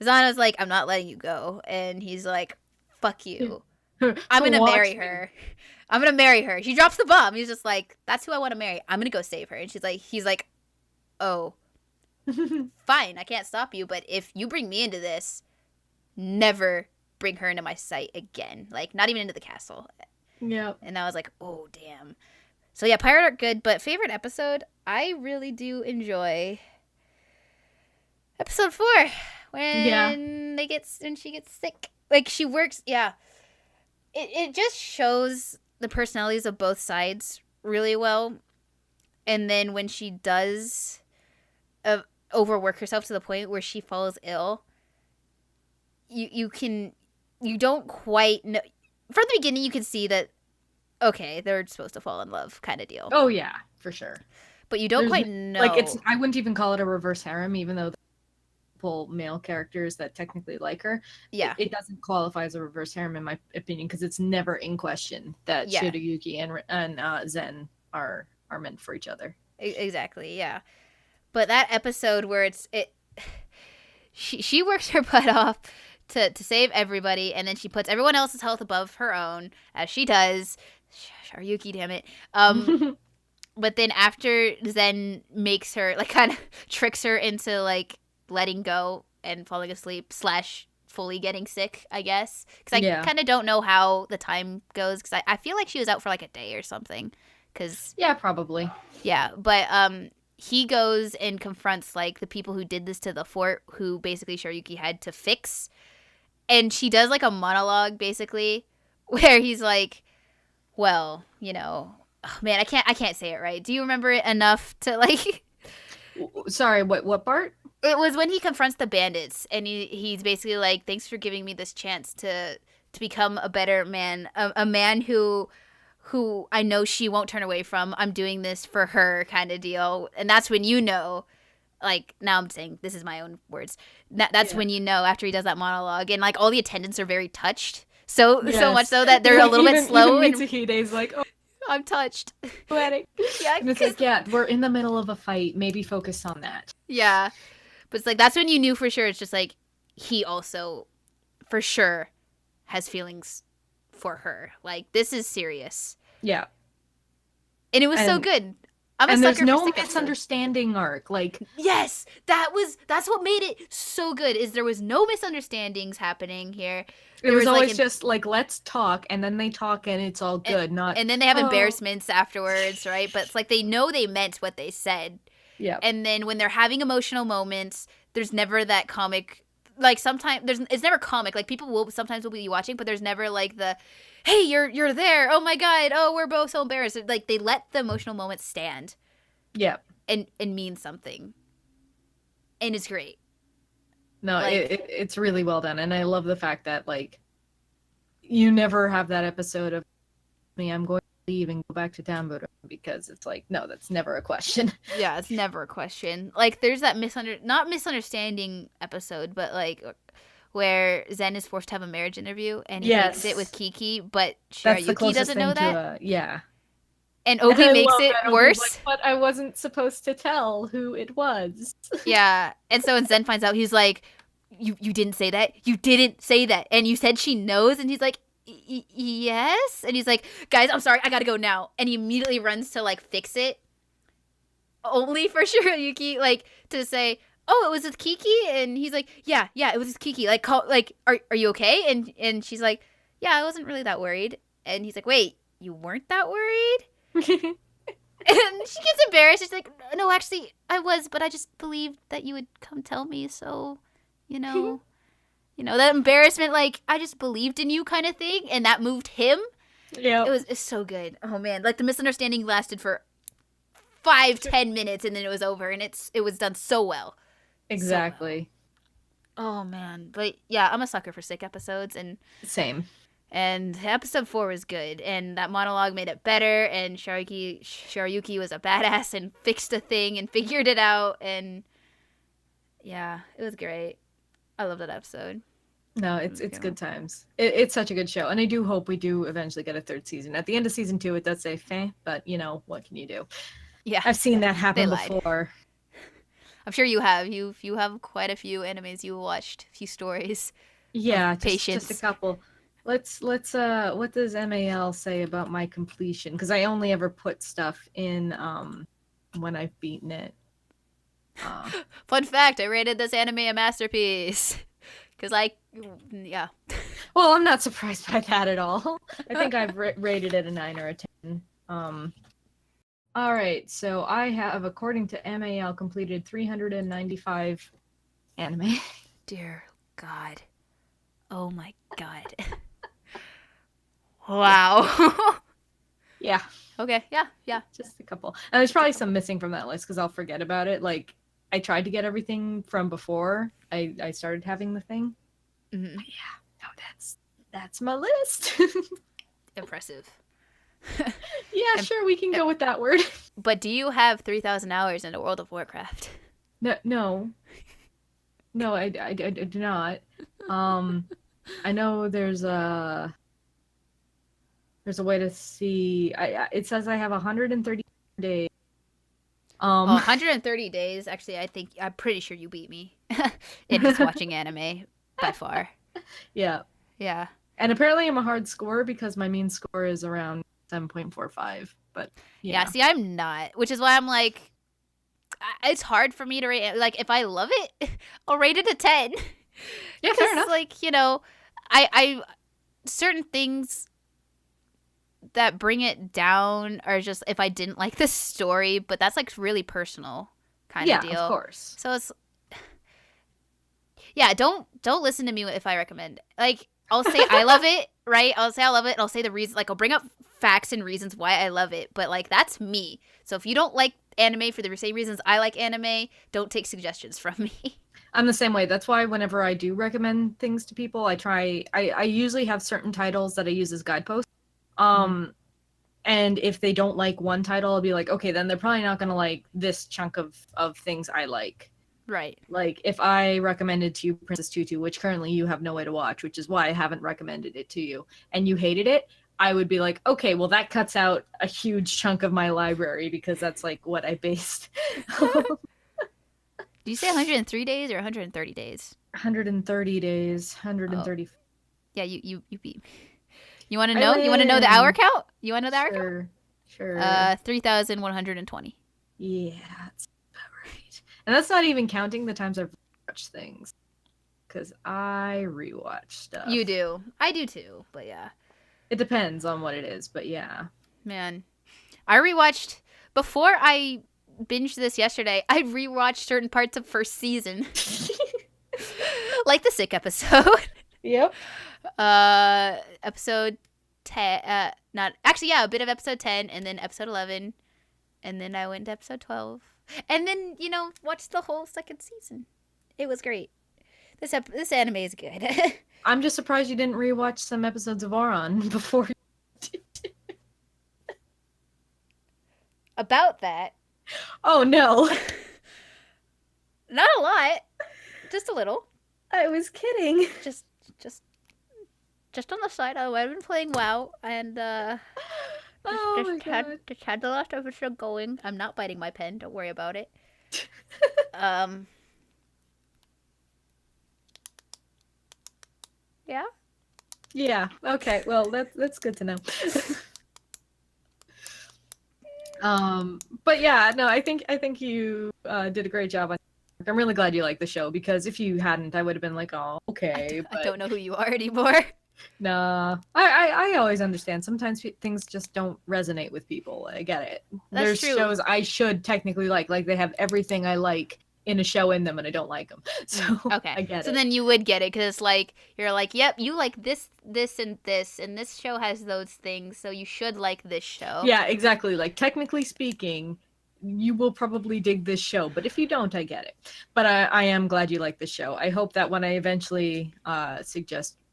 Zana's like, I'm not letting you go, and he's like, fuck you. I'm gonna marry her. I'm gonna marry her. She drops the bomb. He's just like, that's who I want to marry. I'm gonna go save her. And he's like, oh, fine, I can't stop you, but if you bring me into this, never bring her into my sight again. Like, not even into the castle. Yeah. And I was like, oh, damn. So yeah, pirate arc good, but favorite episode, I really do enjoy episode 4 when she gets sick. Like she works, yeah. It just shows the personalities of both sides really well. And then when she does overwork herself to the point where she falls ill, you don't quite know. From the beginning, you can see that, okay, they're supposed to fall in love kind of deal. Oh, yeah, for sure. But you don't quite know. Like, I wouldn't even call it a reverse harem, even though pull male characters that technically like her. Yeah. It doesn't qualify as a reverse harem, in my opinion, because it's never in question that Shiryuki and Zen are meant for each other. Exactly, yeah. But that episode where she works her butt off to save everybody, and then she puts everyone else's health above her own, as she does. Shiryuki, damn it. But then after Zen makes her, like, kind of tricks her into, like, letting go and falling asleep / fully getting sick, I guess. Because I kind of don't know how the time goes, because I feel like she was out for, like, a day or something. Yeah, probably. Yeah, but he goes and confronts, like, the people who did this to the fort, who basically Shiryuki had to fix. And she does, like, a monologue, basically, where he's like, well, you know, Oh, man, I can't say it right. Do you remember it enough to like? Sorry, what part? It was when he confronts the bandits, and he's basically like, "Thanks for giving me this chance to become a better man, a man who I know she won't turn away from. I'm doing this for her," kind of deal. And that's when you know, like, now I'm saying this is my own words. That's when you know, after he does that monologue, and like all the attendants are very touched. So much so that they're a little bit slow. Even And Mitsuhide's like, oh, I'm touched. poetic. Yeah, And it's like, yeah, we're in the middle of a fight. Maybe focus on that. yeah. But it's like that's when you knew for sure. It's just like he also, for sure, has feelings for her. Like this is serious. Yeah. And it was so good. I'm a and sucker there's no for sick misunderstanding arc. Like yes, that's what made it so good. Is there was no misunderstandings happening here. It was always just like, let's talk, and then they talk, and it's all good. And then they have embarrassments afterwards, right? But it's like they know they meant what they said. Yeah. And then when they're having emotional moments, there's never that comic. Like sometimes it's never comic. Like people will sometimes will be watching, but there's never like the, hey, you're there. Oh my god. Oh, we're both so embarrassed. Like they let the emotional moments stand. Yeah. And mean something. And it's great. No, like, it's really well done, and I love the fact that like you never have that episode of me. I'm going to leave and go back to Tamburo because it's like no, that's never a question. Yeah, it's never a question. Like there's that not misunderstanding episode, but like where Zen is forced to have a marriage interview and he makes it with Kiki, but Shirayuki doesn't know that. Yeah. And Obi makes it worse. Like, but I wasn't supposed to tell who it was. Yeah. And so when Zen finds out, he's like, you didn't say that? You didn't say that. And you said she knows? And he's like, yes? And he's like, guys, I'm sorry. I gotta go now. And he immediately runs to, like, fix it. Only for Shirayuki, like, to say, oh, it was with Kiki? And he's like, yeah, it was with Kiki. Like, are you okay? And she's like, yeah, I wasn't really that worried. And he's like, wait, you weren't that worried? And she gets embarrassed. She's like, no, actually, I was, but I just believed that you would come tell me. So, you know, that embarrassment, like, I just believed in you kind of thing. And that moved him. Yeah. It's so good. Oh, man. Like, the misunderstanding lasted for 5-10 minutes and then it was over. And it was done so well. Exactly. So well. Oh, man. But, yeah, I'm a sucker for sick episodes. And same. And episode 4 was good, and that monologue made it better, and Shirayuki was a badass and fixed a thing and figured it out, and yeah, it was great. I love that episode. No, it's good times. It's such a good show, and I do hope we do eventually get a 3rd season. At the end of season 2, it does say "feh," but you know what can you do? Yeah, I've seen that happen before. I'm sure you have. You have quite a few animes you watched, a few stories. Yeah, patience. Just a couple. Let's what does MAL say about my completion? Because I only ever put stuff in when I've beaten it. Fun fact, I rated this anime a masterpiece. Because yeah. Well, I'm not surprised by that at all. I think I've rated it a 9 or a 10. All right, so I have, according to MAL, completed 395 anime. Dear God. Oh my God. Wow. Yeah. Okay. Yeah. Just a couple. And there's probably some missing from that list because I'll forget about it. Like, I tried to get everything from before I started having the thing. Mm-hmm. But yeah. No, that's my list. Impressive. Yeah, sure, we can go with that word. But do you have 3,000 hours in World of Warcraft? No, I do not. I know there's a way to see. It says I have 130 days. 130 days. Actually, I'm pretty sure you beat me in just watching anime by far. Yeah. And apparently I'm a hard scorer because my mean score is around 7.45. But yeah, see, I'm not, which is why I'm like, it's hard for me to rate. Like, if I love it, I'll rate it a 10. Yeah, fair enough. Like, I certain things that bring it down are just if I didn't like the story, but that's like really personal kind of deal. Yeah, of course. So it's don't listen to me if I recommend. Like, I'll say I love it, right? I'll say I love it. I'll say the reason, like I'll bring up facts and reasons why I love it, but like that's me. So if you don't like anime for the same reasons I like anime, don't take suggestions from me. I'm the same way. That's why whenever I do recommend things to people, I usually have certain titles that I use as guideposts. And if they don't like one title, I'll be like, okay, then they're probably not gonna like this chunk of things I like. Right. Like if I recommended to you Princess Tutu, which currently you have no way to watch, which is why I haven't recommended it to you, and you hated it, I would be like, okay, well that cuts out a huge chunk of my library because that's like what I based. Do you say 103 days or 130 days? 130 days, 130. Oh. Yeah, you beat me. You want to know? You want to know the hour count? You want to know the hour count? Sure. 3,120. Yeah, that's about right. And that's not even counting the times I've watched things. Because I rewatch stuff. You do. I do too, but yeah. It depends on what it is, but yeah. Man. I rewatched, before I binged this yesterday, I rewatched certain parts of first season. Like the sick episode. Yep. Episode 10, not, actually, yeah, a bit of episode 10, and then episode 11, and then I went to episode 12, and then, watched the whole second season. It was great. This anime is good. I'm just surprised you didn't rewatch some episodes of Auron before. About that. Oh, no. Not a lot. Just a little. I was kidding. Just on the side. I've been playing WoW, and just had the last episode going. I'm not biting my pen. Don't worry about it. Yeah. Yeah. Okay. Well, that's good to know. But yeah, no, I think you did a great job on. I'm really glad you like the show because if you hadn't, I would have been like, oh, okay. I don't know who you are anymore. Nah, I always understand. Sometimes things just don't resonate with people. I get it. There's true. shows I should technically like they have everything I like in a show in them, and I don't like them. So okay, I get it. So then you would get it because like you're like, yep, you like this, and this show has those things, so you should like this show. Yeah, exactly. Like technically speaking, you will probably dig this show, but if you don't, I get it. But I am glad you like this show. I hope that when I eventually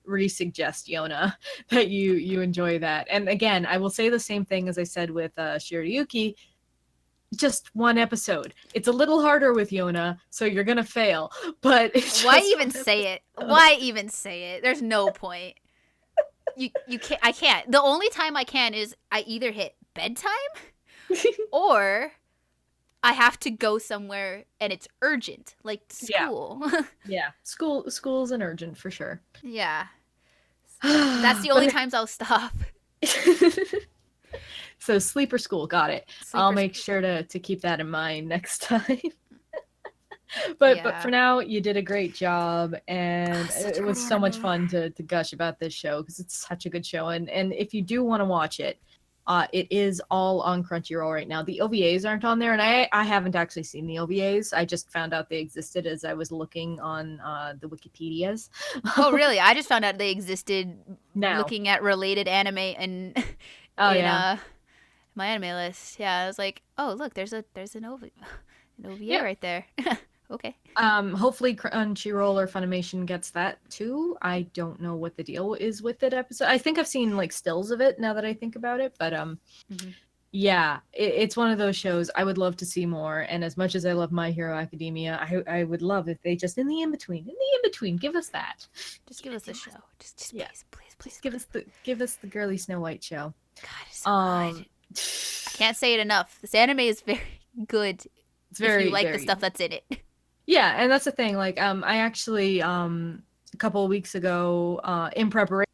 re-suggest Yona, that you enjoy that. And again, I will say the same thing as I said with Shiryuki. Just one episode. It's a little harder with Yona, so you're gonna fail. But why even say it? Why even say it? There's no point. You can't. I can't. The only time I can is I either hit bedtime or I have to go somewhere and it's urgent, like school. Yeah. School's an urgent for sure. Yeah. That's the only times I'll stop. So sleep or school, got it. I'll make sure to keep that in mind next time. But for now, you did a great job, and it was so much fun to gush about this show because it's such a good show. And if you do want to watch it, it is all on Crunchyroll right now. The OVAs aren't on there, and I haven't actually seen the OVAs. I just found out they existed as I was looking on the Wikipedias. Oh, really? I just found out they existed now. Looking at related anime and my anime list. Yeah, I was like, oh, look, there's an OVA right there. Okay. Hopefully Crunchyroll or Funimation gets that too. I don't know what the deal is with that episode. I think I've seen like stills of it now that I think about it, but yeah, it's one of those shows I would love to see more. And as much as I love My Hero Academia, I would love if they just in the in between give us that. Just give us the show. Just yeah. please give us the girly Snow White show. God, it's so good. I can't say it enough. This anime is very good. It's very, if you like very the stuff that's in it. Yeah, and that's the thing. Like, I actually a couple of weeks ago, in preparation,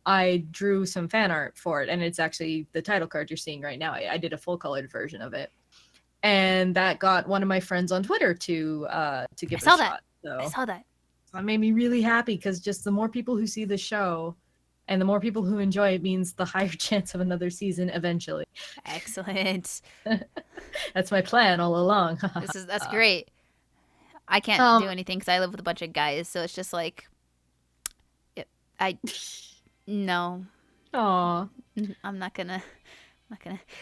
I drew some fan art for it, and it's actually the title card you're seeing right now. I did a full colored version of it, and that got one of my friends on Twitter to give it a shot. So I saw that. So that made me really happy because just the more people who see the show, and the more people who enjoy it means the higher chance of another season eventually. Excellent. That's my plan all along. That's great. I can't do anything because I live with a bunch of guys, so it's just like, No. Aw. I'm not gonna.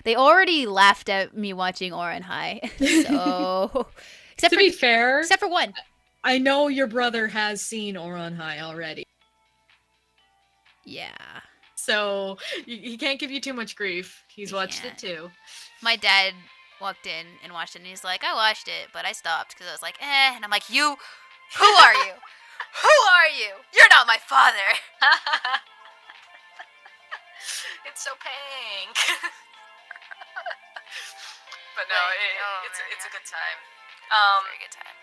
They already laughed at me watching Oran High, so To be fair, except for one. I know your brother has seen Oran High already, Yeah, so he can't give you too much grief. He's He watched can't. it too. my dad walked in and watched it, and he's like, "I watched it, but I stopped because I was like, eh." And I'm like, "You, who are you? Who are you? You're not my father." It's so pink. But no, it's a good time. Very good time.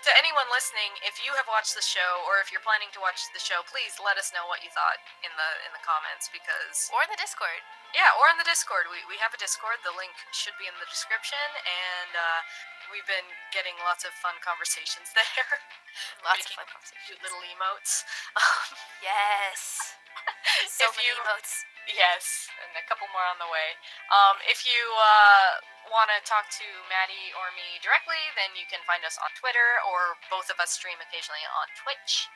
To anyone listening, if you have watched the show or if you're planning to watch the show, please let us know what you thought in the comments, because Or the Discord. yeah, or in the Discord. We have a Discord. The link should be in the description, and we've been getting lots of fun conversations there. Lots of Making fun conversations. cute little emotes. Yes. So If many you- emotes. Yes, and a couple more on the way. If you want to talk to Maddie or me directly, then you can find us on Twitter, or both of us stream occasionally on Twitch.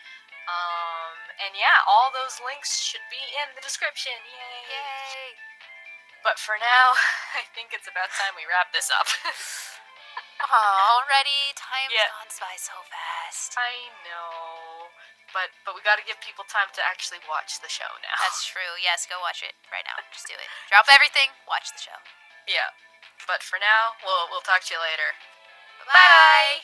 And yeah, all those links should be in the description. Yay! Yay. But for now, I think it's about time we wrap this up. Already, time's Yeah. gone by so fast. I know, but we got to give people time to actually watch the show now. That's true. Yes, go watch it right now. Just do it. Drop everything. Watch the show. Yeah. But for now, we'll talk to you later. Bye.